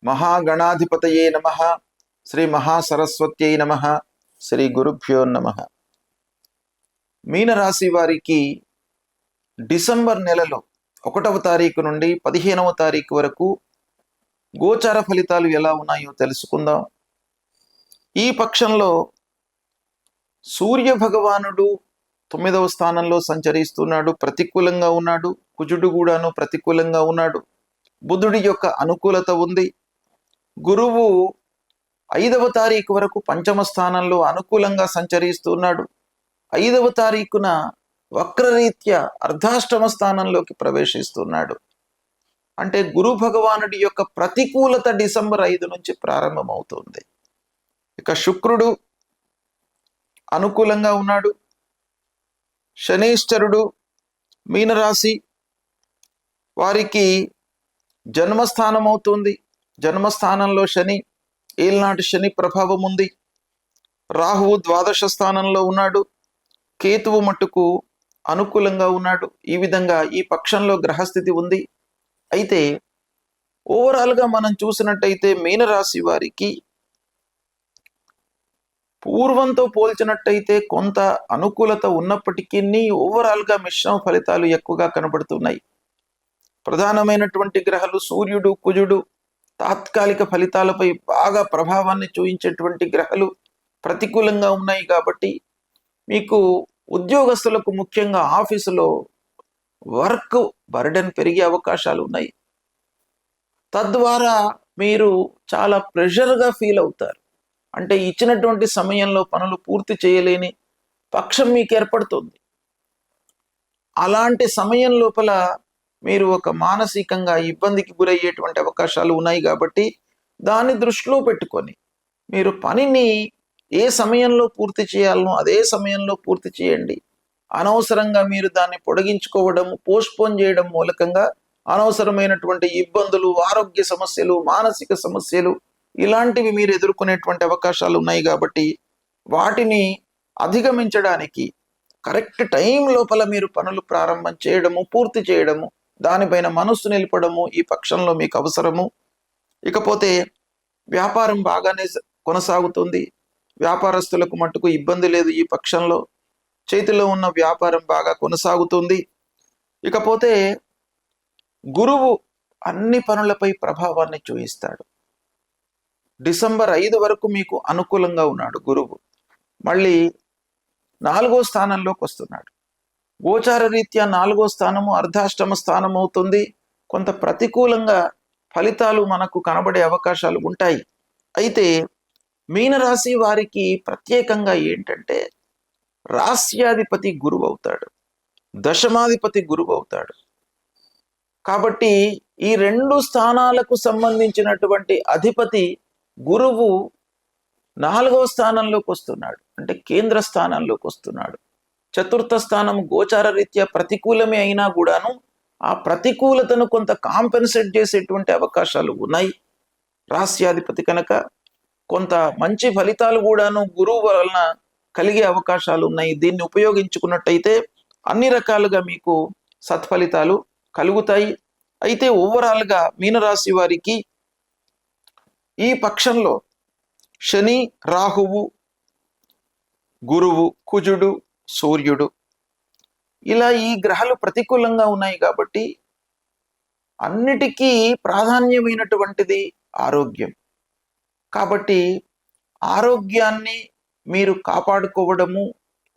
మహాగణాధిపతయే నమః. శ్రీ మహాసరస్వత్యై నమః. శ్రీ గురుభ్యో నమః. మీనరాశి వారికి డిసెంబర్ నెలలో 1వ తారీఖు నుండి 15వ తారీఖు వరకు గోచార ఫలితాలు ఎలా ఉన్నాయో తెలుసుకుందాం. ఈ పక్షంలో సూర్య భగవానుడు 9వ స్థానంలో సంచరిస్తున్నాడు, ప్రతికూలంగా ఉన్నాడు. కుజుడు కూడాను ప్రతికూలంగా ఉన్నాడు. బుధుడి యొక్క అనుకూలత ఉంది. గురువు 5వ తారీఖు వరకు 5వ స్థానంలో అనుకూలంగా సంచరిస్తున్నాడు. 5వ తారీఖున వక్రరీత్యా అర్ధాష్టమ స్థానంలోకి ప్రవేశిస్తున్నాడు. అంటే గురు భగవానుడి యొక్క ప్రతికూలత డిసెంబర్ 5 నుంచి ప్రారంభమవుతుంది. ఇక శుక్రుడు అనుకూలంగా ఉన్నాడు. శనీశ్వరుడు మీనరాశి వారికి జన్మస్థానం అవుతుంది. జన్మస్థానంలో శని, ఏల్నాటి శని ప్రభావం ఉంది. రాహువు ద్వాదశ స్థానంలో ఉన్నాడు. కేతువు మట్టుకు అనుకూలంగా ఉన్నాడు. ఈ విధంగా ఈ పక్షంలో గ్రహస్థితి ఉంది. అయితే ఓవరాల్గా మనం చూసినట్టయితే మీనరాశి వారికి పూర్వంతో పోల్చినట్టయితే కొంత అనుకూలత ఉన్నప్పటికీ ఓవరాల్గా మిశ్రమ ఫలితాలు ఎక్కువగా కనబడుతున్నాయి. ప్రధానమైనటువంటి గ్రహాలు సూర్యుడు, కుజుడు తాత్కాలిక ఫలితాలపై బాగా ప్రభావాన్ని చూపించేటువంటి గ్రహాలు ప్రతికూలంగా ఉన్నాయి. కాబట్టి మీకు ఉద్యోగస్తులకు ముఖ్యంగా ఆఫీసులో వర్క్ బర్డెన్ పెరిగే అవకాశాలు ఉన్నాయి. తద్వారా మీరు చాలా ప్రెషర్గా ఫీల్ అవుతారు. అంటే ఇచ్చినటువంటి సమయంలో పనులు పూర్తి చేయలేని పక్షం మీకు ఏర్పడుతుంది. అలాంటి సమయం లోపల మీరు ఒక మానసికంగా ఇబ్బందికి గురయ్యేటువంటి అవకాశాలు ఉన్నాయి. కాబట్టి దాన్ని దృష్టిలో పెట్టుకొని మీరు పనిని ఏ సమయంలో పూర్తి చేయాలనో అదే సమయంలో పూర్తి చేయండి. అనవసరంగా మీరు దాన్ని పొడిగించుకోవడం, పోస్ట్పోన్ చేయడం మూలకంగా అనవసరమైనటువంటి ఇబ్బందులు, ఆరోగ్య సమస్యలు, మానసిక సమస్యలు ఇలాంటివి మీరు ఎదుర్కొనేటువంటి అవకాశాలు ఉన్నాయి. కాబట్టి వాటిని అధిగమించడానికి కరెక్ట్ టైం లోపల మీరు పనులు ప్రారంభం చేయడము, పూర్తి చేయడము, దానిపైన మనస్సు నిలపడము ఈ పక్షంలో మీకు అవసరము. ఇకపోతే వ్యాపారం బాగానే కొనసాగుతుంది. వ్యాపారస్తులకు మట్టుకు ఇబ్బంది లేదు. ఈ పక్షంలో చేతిలో ఉన్న వ్యాపారం బాగా కొనసాగుతుంది. ఇకపోతే గురువు అన్ని పనులపై ప్రభావాన్ని చూపిస్తాడు. డిసెంబర్ 5 వరకు మీకు అనుకూలంగా ఉన్నాడు గురువు. మళ్ళీ 4వ స్థానంలోకి వస్తున్నాడు. గోచార రీత్యా 4వ స్థానము అర్ధాష్టమ స్థానం అవుతుంది. కొంత ప్రతికూలంగా ఫలితాలు మనకు కనబడే అవకాశాలు ఉంటాయి. అయితే మీనరాశి వారికి ప్రత్యేకంగా ఏంటంటే రాస్యాధిపతి గురువు అవుతాడు, దశమాధిపతి గురువు అవుతాడు. కాబట్టి ఈ 2 స్థానాలకు సంబంధించినటువంటి అధిపతి గురువు 4వ స్థానంలోకి వస్తున్నాడు. అంటే కేంద్ర స్థానంలోకి వస్తున్నాడు. చతుర్థ స్థానం గోచార రీత్యా ప్రతికూలమే అయినా కూడాను ఆ ప్రతికూలతను కొంత కాంపెన్సేట్ చేసేటువంటి అవకాశాలు ఉన్నాయి. రాస్యాధిపతి కనుక కొంత మంచి ఫలితాలు కూడాను గురువు వలన కలిగే అవకాశాలు ఉన్నాయి. దీన్ని ఉపయోగించుకున్నట్టయితే అన్ని రకాలుగా మీకు సత్ఫలితాలు కలుగుతాయి. అయితే ఓవరాల్గా మీనరాశి వారికి ఈ పక్షంలో శని, రాహువు, గురువు, కుజుడు, సూర్యుడు ఇలా ఈ గ్రహాలు ప్రతికూలంగా ఉన్నాయి. కాబట్టి అన్నిటికీ ప్రాధాన్యమైనటువంటిది ఆరోగ్యం. కాబట్టి ఆరోగ్యాన్ని మీరు కాపాడుకోవడము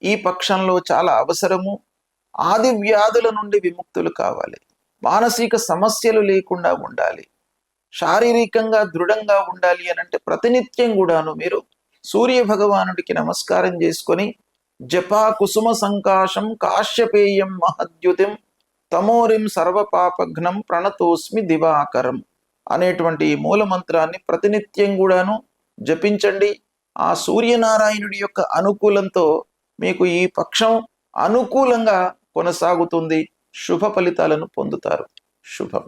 ఈ పక్షంలో చాలా అవసరము. ఆది వ్యాధుల నుండి విముక్తులు కావాలి. మానసిక సమస్యలు లేకుండా ఉండాలి. శారీరకంగా దృఢంగా ఉండాలి అని అంటే ప్రతినిత్యం కూడాను మీరు సూర్య భగవానుడికి నమస్కారం చేసుకొని జపా కుసుమ సంకాశం కాశ్యపేయం మహద్యుతిం తమోరిం సర్వపాపఘ్నం ప్రణతోస్మి దివాకరం అనేటువంటి మూల మంత్రాన్ని ప్రతినిత్యం కూడాను జపించండి. ఆ సూర్యనారాయణుడి యొక్క అనుకూలంతో మీకు ఈ పక్షం అనుకూలంగా కొనసాగుతుంది. శుభ ఫలితాలను పొందుతారు. శుభం.